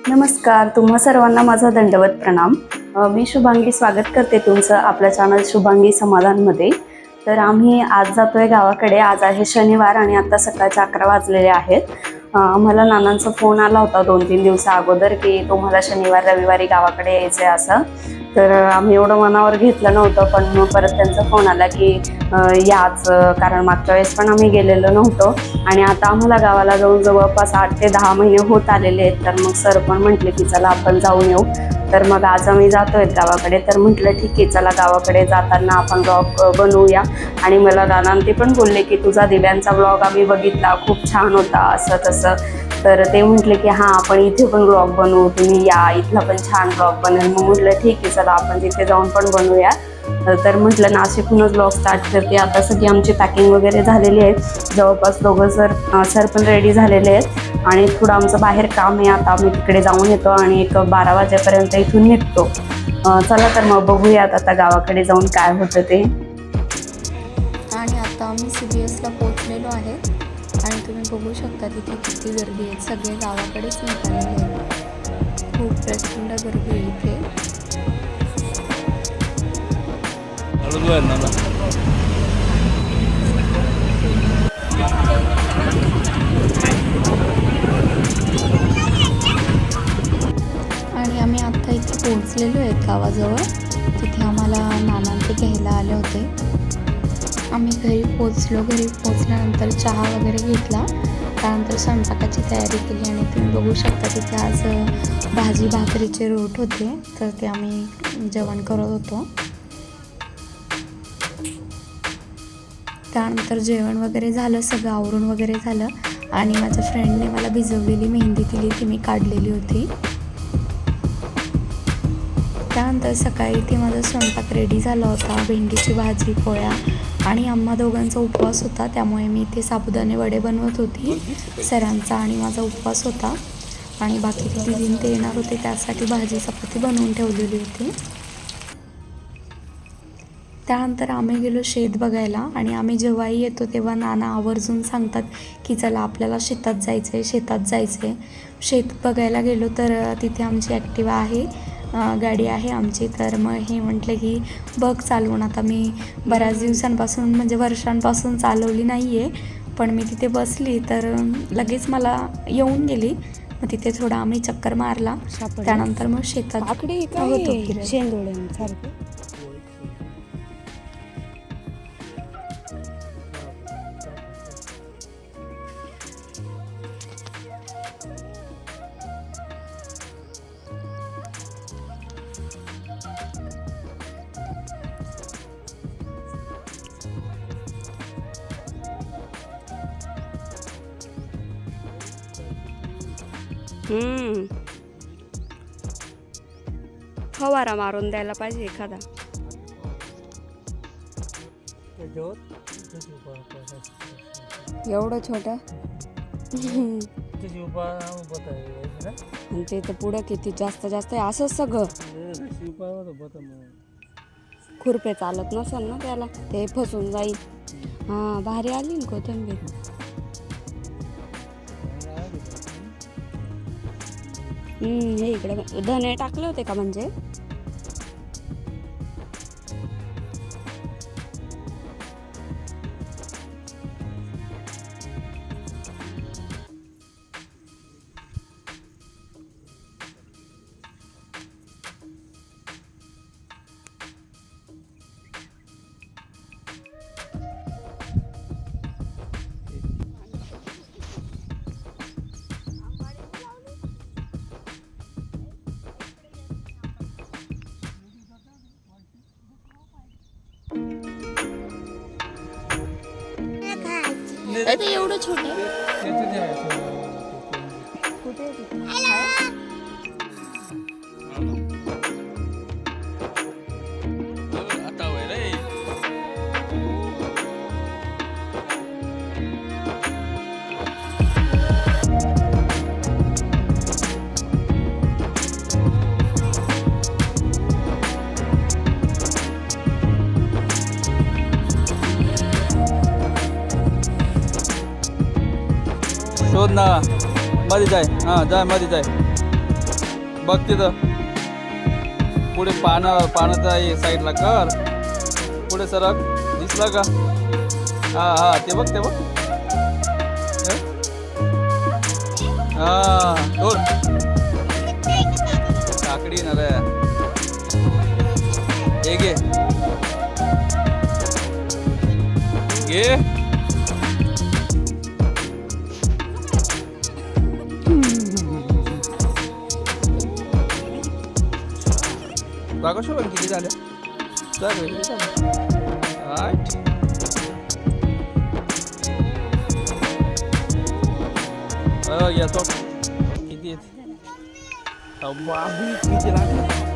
नमस्कार, तुम्हा सर्वांना माझा दंडवत प्रणाम. मी शुभांगी स्वागत करते तुमचं आपल्या चॅनल शुभांगी समाधानमध्ये. तर आम्ही आज जातोय गावाकडे. आज आहे शनिवार आणि आता सकाळचे 11 वाजलेले आहेत. आम्हाला नानांचा फोन आला होता 2-3 दिवसा अगोदर की तुम्हाला शनिवार रविवारी गावाकडे यायचं आहे असं. तर आम्ही एवढं मनावर घेतलं नव्हतं, पण मग परत त्यांचा फोन आला की याच, कारण मागच्या वेळेस पण आम्ही गेलेलो नव्हतो आणि आता आम्हाला गावाला जाऊन जवळपास 8 ते 10 महिने होत आलेले आहेत. तर मग सर पण म्हटले की चला आपण जाऊन येऊ. तर मग आज आम्ही जातोय गावाकडे. तर म्हटलं ठीक आहे, चला गावाकडे जाताना आपण ब्लॉग बनवूया. आणि मला नानांते पण बोलले की तुझा दिव्यांचा ब्लॉग आम्ही बघितला, खूप छान होता असं तसं. तर ते म्हटले की हां आपण इथे पण ब्लॉग बनवू, तुम्ही या, इथला पण छान ब्लॉग बनेल. मग म्हटलं ठीक आहे, चला आपण तिथे जाऊन पण बनवूया. तर म्हटलं नाशिकहूनच ब्लॉग स्टार्ट करते. आता सगळी आमची पॅकिंग वगैरे झालेली आहे. जवळपास दोघं सर पण रेडी झालेले आहेत आणि थोडं आमचं बाहेर काम आहे. आता आम्ही तिकडे जाऊन येतो आणि एक 12 वाजेपर्यंत इथून निघतो. चला तर मग बघूयात आता गावाकडे जाऊन काय होतं ते. आणि आता आम्ही CBSला पोहोचलेलो आहे आणि तुम्ही बघू शकता तिथे किती गर्दी आहे. सगळे गावाकडेच निघालेले आहेत. खूप प्रचंड गर्दी आहे इथे. आणि आम्ही आता इथे पोहोचलेलो आहेत गावाजवळ. तिथे आम्हाला नाना ते घ्यायला आले होते. आम्ही घरी पोहोचल्यानंतर चहा वगैरे घेतला. त्यानंतर स्वयंपाकाची तयारी केली आणि तुम्ही बघू शकता तिथे आज भाजी भाकरीचे रोट होते. तर ते आम्ही जेवण करत होतो. त्यानंतर जेवण वगैरे झालं, सगळं आवरून वगैरे झालं आणि माझ्या फ्रेंडने मला भिजवलेली मेहंदी दिली, ती मी काढलेली होती. त्यानंतर सकाळी ते माझा स्वयंपाक रेडी झाला होता. भेंडीची भाजी, पोळ्या आणि आम्हा दोघांचा उपवास होता, त्यामुळे मी ते साबुदाणे वडे बनवत होती. सरांचा आणि माझा उपवास होता आणि बाकी दीदीन ते येणार होते, त्यासाठी भाजी चपाती बनवून ठेवलेली होती. त्यानंतर आम्ही गेलो शेत बघायला आणि आम्ही जेव्हाही येतो तेव्हा नाना आवर्जून सांगतात की चला आपल्याला शेतात जायचं आहे. शेत बघायला गेलो तर तिथे आमची ॲक्टिवा आहे, गाडी आहे आमची. तर मग हे म्हटलं की बघ चालवून. आता मी बऱ्याच दिवसांपासून म्हणजे वर्षांपासून चालवली नाही आहे, पण मी तिथे बसली तर लगेच मला येऊन गेली. मग तिथे थोडा आम्ही चक्कर मारला. त्यानंतर मग शेतात होतो शेंदोळ्यांसारखं. फवारा मारून द्यायला पाहिजे एखादा. एवढं छोटं आणि ते तर पुढं किती जास्त आहे. असंच सगळं खुरपे चालत नसेल ना त्याला, ते फसून जाईल. हां, भारी आली ना कोथिंबीर. हे इकडे धने टाकले होते का म्हणजे? एवढं छोटे शोध ना मध्ये जाय. हां जाय मध्ये जाय. बघ तिथं पुढे पानाचा साईडला कर. पुढे सरक. दिसला का? हा हा ते बघ हा दोन काकडी ना रे. हे घे बघा शोभन किती झाल्या. येतो किती आहेत. किती लागले.